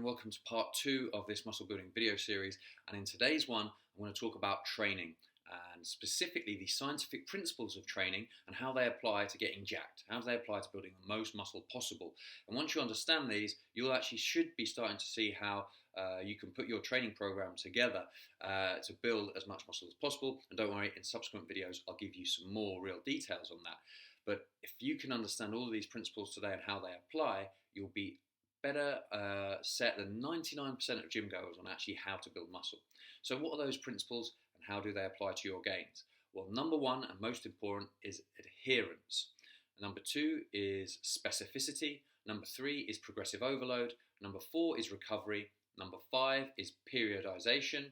welcome to part 2 of this muscle building video series. And in today's one, I'm going to talk about training and specifically the scientific principles of training and how they apply to getting jacked, how they apply to building the most muscle possible. And once you understand these, you'll actually should be starting to see how you can put your training program together to build as much muscle as possible. And don't worry, in subsequent videos, I'll give you some more real details on that. But if you can understand all of these principles today and how they apply, you'll be better set than 99% of gym goers on actually how to build muscle. So what are those principles and how do they apply to your gains? Well, number one and most important is adherence. Number two is specificity. Number three is progressive overload. Number four is recovery. Number five is periodization.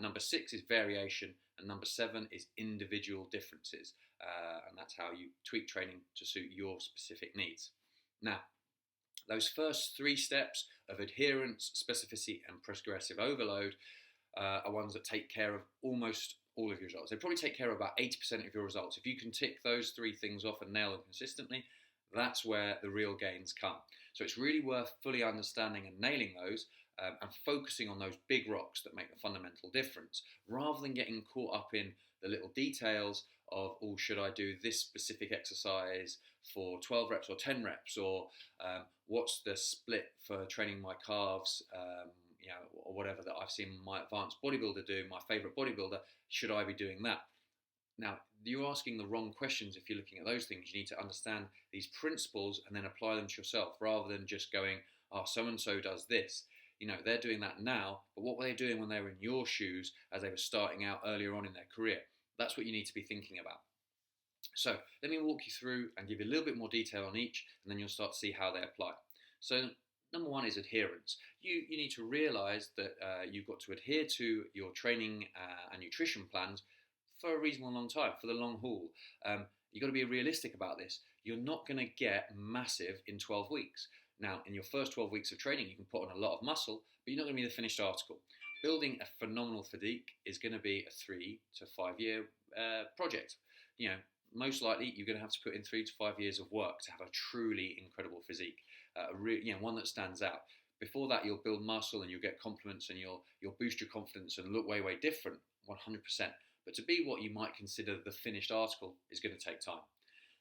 Number six is variation. And number seven is individual differences. And that's how you tweak training to suit your specific needs. Now, those first three steps of adherence, specificity, and progressive overload are ones that take care of almost all of your results. They probably take care of about 80% of your results. If you can tick those three things off and nail them consistently, that's where the real gains come. So it's really worth fully understanding and nailing those and focusing on those big rocks that make the fundamental difference, rather than getting caught up in the little details of, oh, should I do this specific exercise for 12 reps or 10 reps, or what's the split for training my calves, or whatever that I've seen my advanced bodybuilder do, my favorite bodybuilder, should I be doing that? Now, you're asking the wrong questions if you're looking at those things. You need to understand these principles and then apply them to yourself, rather than just going, oh, so-and-so does this. They're doing that now, but what were they doing when they were in your shoes as they were starting out earlier on in their career? That's what you need to be thinking about. So let me walk you through and give you a little bit more detail on each, and then you'll start to see how they apply. So number one is adherence. You need to realize that you've got to adhere to your training and nutrition plans for a reasonable long time, for the long haul. You've got to be realistic about this. You're not going to get massive in 12 weeks. Now, in your first 12 weeks of training, you can put on a lot of muscle, but you're not going to be the finished article. Building a phenomenal physique is going to be a 3 to 5 year project. Most likely you're going to have to put in 3 to 5 years of work to have a truly incredible physique, one that stands out. Before that, you'll build muscle and you'll get compliments and you'll boost your confidence and look way, way different, 100%. But to be what you might consider the finished article is going to take time.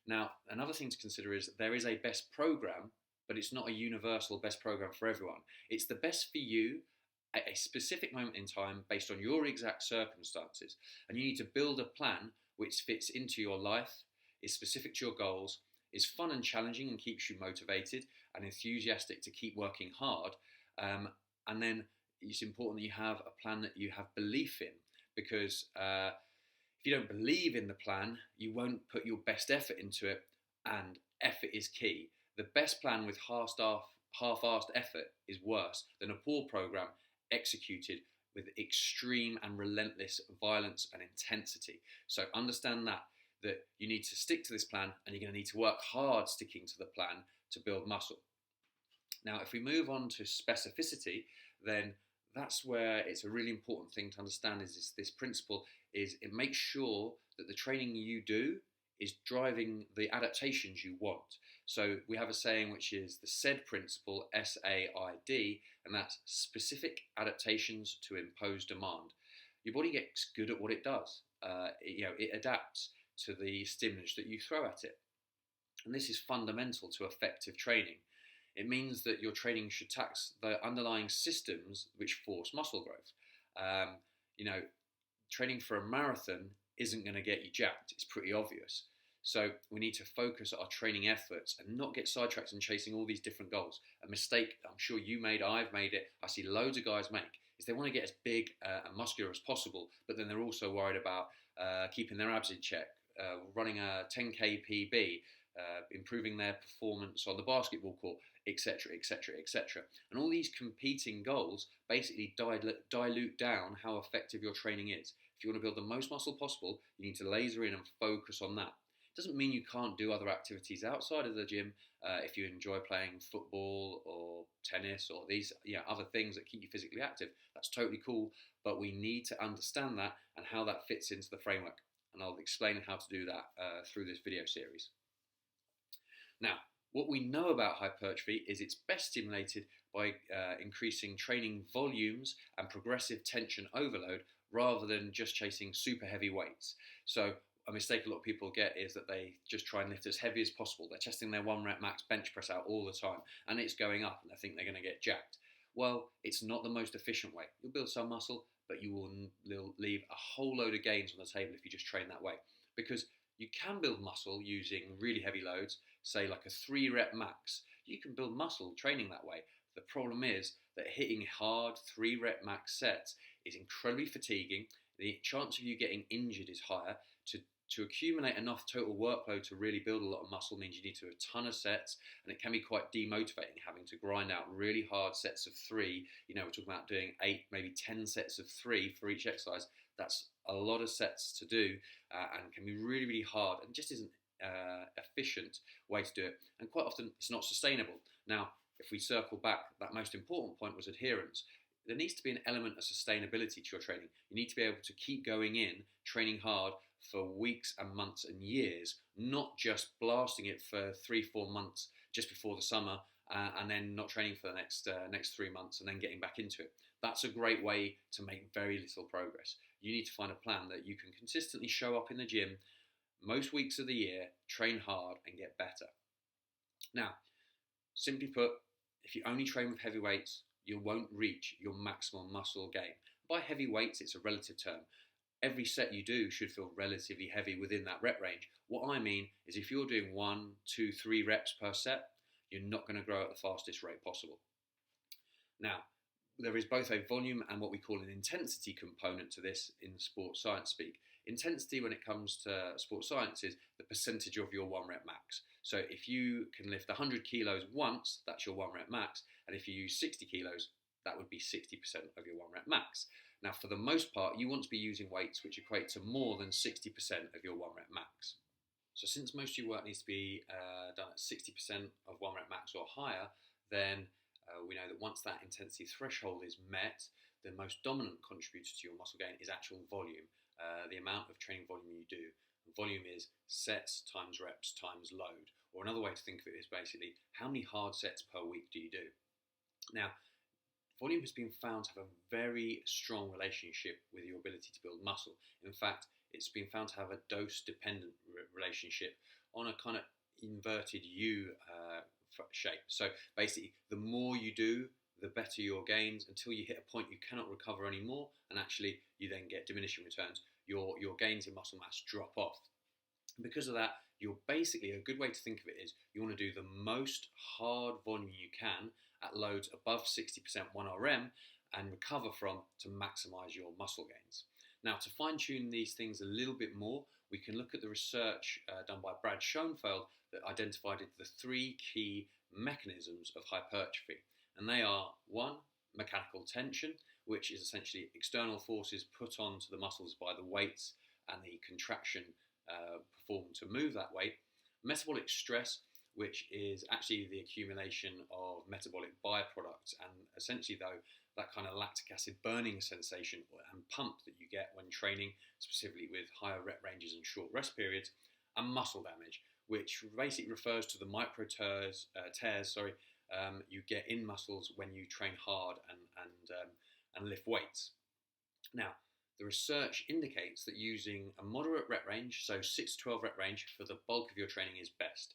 Now, another thing to consider is there is a best program, but it's not a universal best program for everyone. It's the best for you at a specific moment in time based on your exact circumstances. And you need to build a plan which fits into your life, is specific to your goals, is fun and challenging and keeps you motivated and enthusiastic to keep working hard. And then it's important that you have a plan that you have belief in, because if you don't believe in the plan, you won't put your best effort into it, and effort is key. The best plan with half-assed effort is worse than a poor program executed with extreme and relentless violence and intensity. So understand that you need to stick to this plan, and you're going to need to work hard sticking to the plan to build muscle. Now, if we move on to specificity, then that's where it's a really important thing to understand is this principle is it makes sure that the training you do is driving the adaptations you want. So we have a saying which is the SAID principle, SAID, and that's specific adaptations to impose demand. Your body gets good at what it does. It adapts to the stimulus that you throw at it. And this is fundamental to effective training. It means that your training should tax the underlying systems which force muscle growth. Training for a marathon isn't going to get you jacked. It's pretty obvious. So we need to focus our training efforts and not get sidetracked and chasing all these different goals. A mistake I'm sure you made, I've made it, I see loads of guys make, is they want to get as big and muscular as possible, but then they're also worried about keeping their abs in check, running a 10K PB, improving their performance on the basketball court, etc., etc., etc. And all these competing goals basically dilute down how effective your training is. If you want to build the most muscle possible, you need to laser in and focus on that. It doesn't mean you can't do other activities outside of the gym if you enjoy playing football or tennis or these other things that keep you physically active. That's totally cool, but we need to understand that and how that fits into the framework. And I'll explain how to do that through this video series. Now, what we know about hypertrophy is it's best stimulated by increasing training volumes and progressive tension overload rather than just chasing super heavy weights. So a mistake a lot of people get is that they just try and lift as heavy as possible. They're testing their 1 rep max bench press out all the time and it's going up and they think they're going to get jacked. Well, it's not the most efficient way. You'll build some muscle, but you will leave a whole load of gains on the table if you just train that way. Because you can build muscle using really heavy loads, say like a 3 rep max. You can build muscle training that way. The problem is that hitting hard 3 rep max sets is incredibly fatiguing. The chance of you getting injured is higher. To accumulate enough total workload to really build a lot of muscle means you need to do a ton of sets, and it can be quite demotivating having to grind out really hard sets of 3. We're talking about doing 8, maybe 10 sets of 3 for each exercise. That's a lot of sets to do and can be really, really hard and just isn't efficient way to do it. And quite often it's not sustainable. Now, if we circle back, that most important point was adherence. There needs to be an element of sustainability to your training. You need to be able to keep going in, training hard for weeks and months and years, not just blasting it for 3-4 months just before the summer and then not training for the next 3 months and then getting back into it. That's a great way to make very little progress. You need to find a plan that you can consistently show up in the gym most weeks of the year, train hard and get better. Now, simply put, if you only train with heavy weights, you won't reach your maximum muscle gain. By heavy weights, it's a relative term. Every set you do should feel relatively heavy within that rep range. What I mean is if you're doing 1, 2, 3 reps per set, you're not going to grow at the fastest rate possible. Now, there is both a volume and what we call an intensity component to this in sports science speak. Intensity, when it comes to sports science, is the percentage of your 1 rep max. So if you can lift 100 kilos once, that's your 1 rep max. And if you use 60 kilos, that would be 60% of your 1 rep max. Now, for the most part, you want to be using weights which equate to more than 60% of your 1 rep max. So since most of your work needs to be done at 60% of 1 rep max or higher, then we know that once that intensity threshold is met, the most dominant contributor to your muscle gain is actual volume, the amount of training volume you do. Volume is sets times reps times load. Or another way to think of it is basically how many hard sets per week do you do? Now, volume has been found to have a very strong relationship with your ability to build muscle. In fact, it's been found to have a dose-dependent relationship on a kind of inverted U shape. So basically, the more you do, the better your gains until you hit a point you cannot recover anymore, and actually you then get diminishing returns. Your gains in muscle mass drop off. Because of that, you're basically, a good way to think of it is you want to do the most hard volume you can at loads above 60% 1RM and recover from to maximize your muscle gains. Now, to fine-tune these things a little bit more, we can look at the research done by Brad Schoenfeld that identified the 3 key mechanisms of hypertrophy. And they are 1, mechanical tension, which is essentially external forces put onto the muscles by the weights and the contraction performed to move that weight. Metabolic stress, which is actually the accumulation of metabolic byproducts, and essentially though that kind of lactic acid burning sensation and pump that you get when training, specifically with higher rep ranges and short rest periods. And muscle damage, which basically refers to the micro tears you get in muscles when you train hard and lift weights. Now, the research indicates that using a moderate rep range, so 6 to 12 rep range for the bulk of your training is best.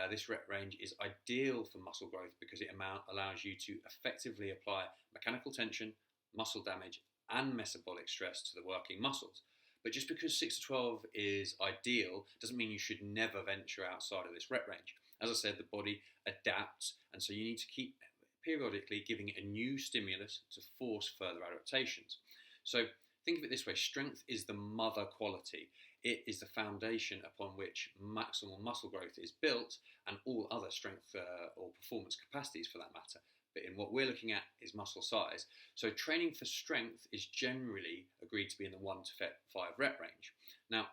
This rep range is ideal for muscle growth because it allows you to effectively apply mechanical tension, muscle damage, and metabolic stress to the working muscles. But just because 6 to 12 is ideal doesn't mean you should never venture outside of this rep range. As I said, the body adapts, and so you need to keep periodically giving it a new stimulus to force further adaptations. So think of it this way: strength is the mother quality. It is the foundation upon which maximal muscle growth is built, and all other strength or performance capacities for that matter. But in what we're looking at is muscle size. So training for strength is generally agreed to be in the 1 to 5 rep range. Now,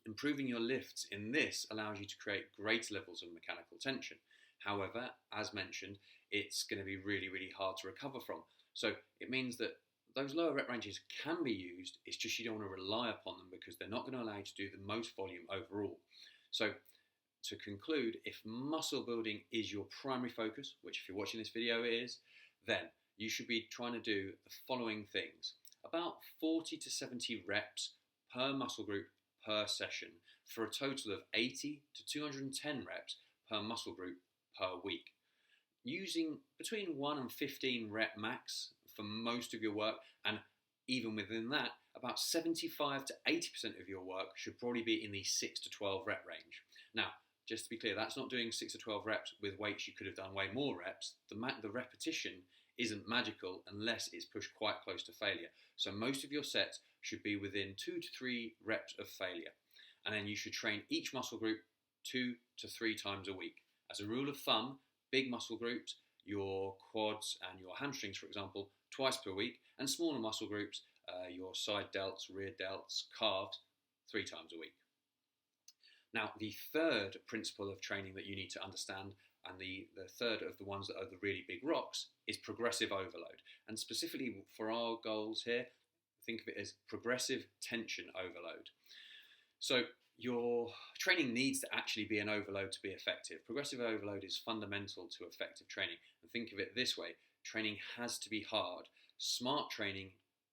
improving your lifts in this allows you to create greater levels of mechanical tension. However, as mentioned, it's going to be really, really hard to recover from. So it means that those lower rep ranges can be used, it's just you don't want to rely upon them because they're not going to allow you to do the most volume overall. So to conclude, if muscle building is your primary focus, which if you're watching this video is, then you should be trying to do the following things. About 40 to 70 reps per muscle group per session for a total of 80 to 210 reps per muscle group per week. Using between 1 and 15 rep max for most of your work, and even within that, about 75 to 80% of your work should probably be in the 6 to 12 rep range. Now, just to be clear, that's not doing 6 to 12 reps with weights you could have done way more reps. The repetition isn't magical unless it's pushed quite close to failure. So most of your sets should be within 2 to 3 reps of failure. And then you should train each muscle group 2 to 3 times a week. As a rule of thumb, big muscle groups, your quads and your hamstrings, for example, twice per week, and smaller muscle groups, your side delts, rear delts, calves, 3 times a week. Now, the third principle of training that you need to understand, and the third of the ones that are the really big rocks, is progressive overload. And specifically for our goals here, think of it as progressive tension overload. So your training needs to actually be an overload to be effective. Progressive overload is fundamental to effective training. And think of it this way, training has to be hard. Smart training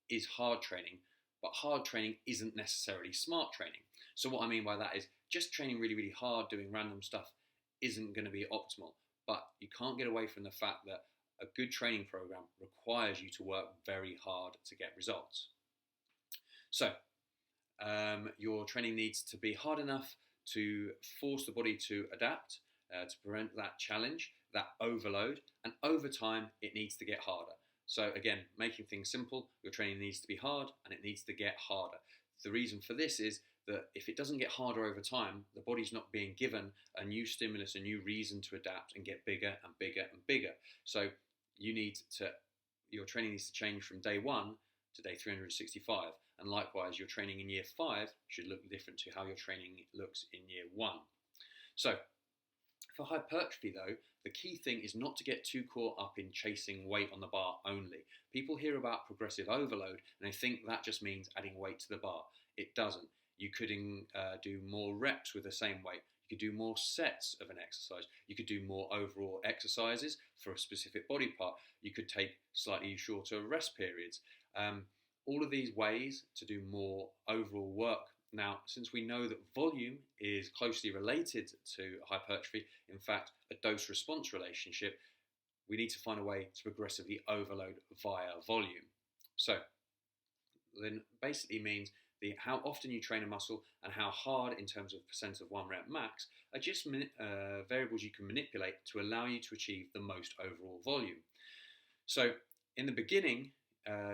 is hard training, but hard training isn't necessarily smart training. So what I mean by that is just training really, really hard, doing random stuff isn't going to be optimal. But you can't get away from the fact that a good training program requires you to work very hard to get results. So your training needs to be hard enough to force the body to adapt, to prevent that challenge, that overload, and over time it needs to get harder. So again, making things simple, your training needs to be hard and it needs to get harder. The reason for this is that if it doesn't get harder over time, the body's not being given a new stimulus, a new reason to adapt and get bigger and bigger and bigger. So your training needs to change from day 1 to day 365. And likewise, your training in year 5 should look different to how your training looks in year 1. So for hypertrophy though, the key thing is not to get too caught up in chasing weight on the bar only. People hear about progressive overload and they think that just means adding weight to the bar. It doesn't. You could do more reps with the same weight. You could do more sets of an exercise. You could do more overall exercises for a specific body part. You could take slightly shorter rest periods. All of these ways to do more overall work. Now, since we know that volume is closely related to hypertrophy, in fact, a dose-response relationship, we need to find a way to progressively overload via volume. So, then basically means how often you train a muscle and how hard in terms of percent of 1 rep max are just variables you can manipulate to allow you to achieve the most overall volume. So, in the beginning,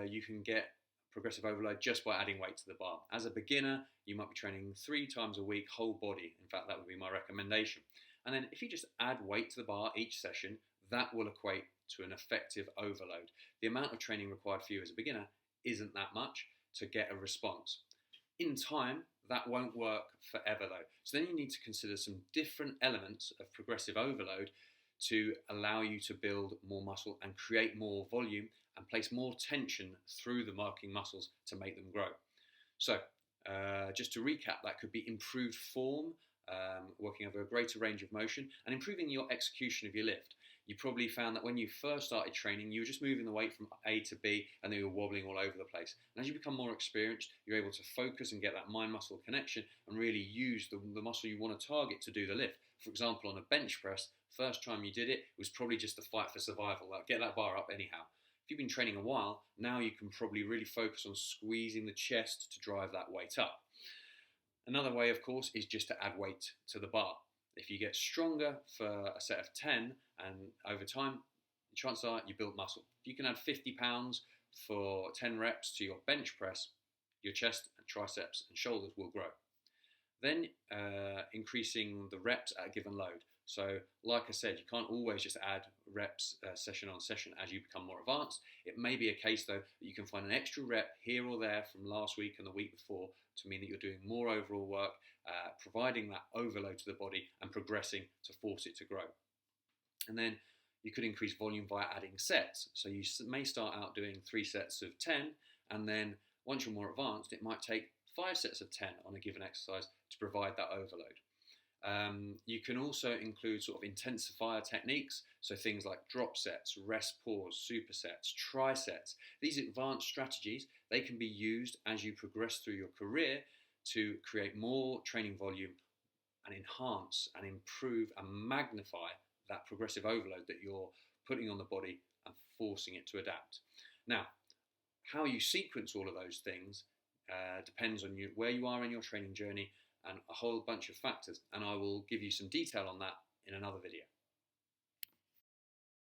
you can get progressive overload just by adding weight to the bar. As a beginner, you might be training 3 times a week, whole body. In fact, that would be my recommendation. And then if you just add weight to the bar each session, that will equate to an effective overload. The amount of training required for you as a beginner isn't that much to get a response. In time, that won't work forever though. So then you need to consider some different elements of progressive overload to allow you to build more muscle and create more volume and place more tension through the marking muscles to make them grow. So just to recap, that could be improved form, working over a greater range of motion, and improving your execution of your lift. You probably found that when you first started training, you were just moving the weight from A to B and then you were wobbling all over the place. And as you become more experienced, you're able to focus and get that mind-muscle connection and really use the muscle you want to target to do the lift. For example, on a bench press, first time you did it was probably just a fight for survival, like get that bar up anyhow. If you've been training a while, now you can probably really focus on squeezing the chest to drive that weight up. Another way, of course, is just to add weight to the bar. If you get stronger for a set of 10 and over time, chances are you build muscle. If you can add 50 pounds for 10 reps to your bench press, your chest and triceps and shoulders will grow. Then increasing the reps at a given load. So like I said, you can't always just add reps session on session as you become more advanced. It may be a case though that you can find an extra rep here or there from last week and the week before to mean that you're doing more overall work, providing that overload to the body and progressing to force it to grow. And then you could increase volume via adding sets. So you may start out doing 3 sets of 10 and then once you're more advanced, it might take 5 sets of 10 on a given exercise to provide that overload. You can also include sort of intensifier techniques, so things like drop sets, rest pause, supersets, trisets. These advanced strategies, they can be used as you progress through your career to create more training volume and enhance and improve and magnify that progressive overload that you're putting on the body and forcing it to adapt. Now, how you sequence all of those things depends on where you are in your training journey and a whole bunch of factors, and I will give you some detail on that in another video.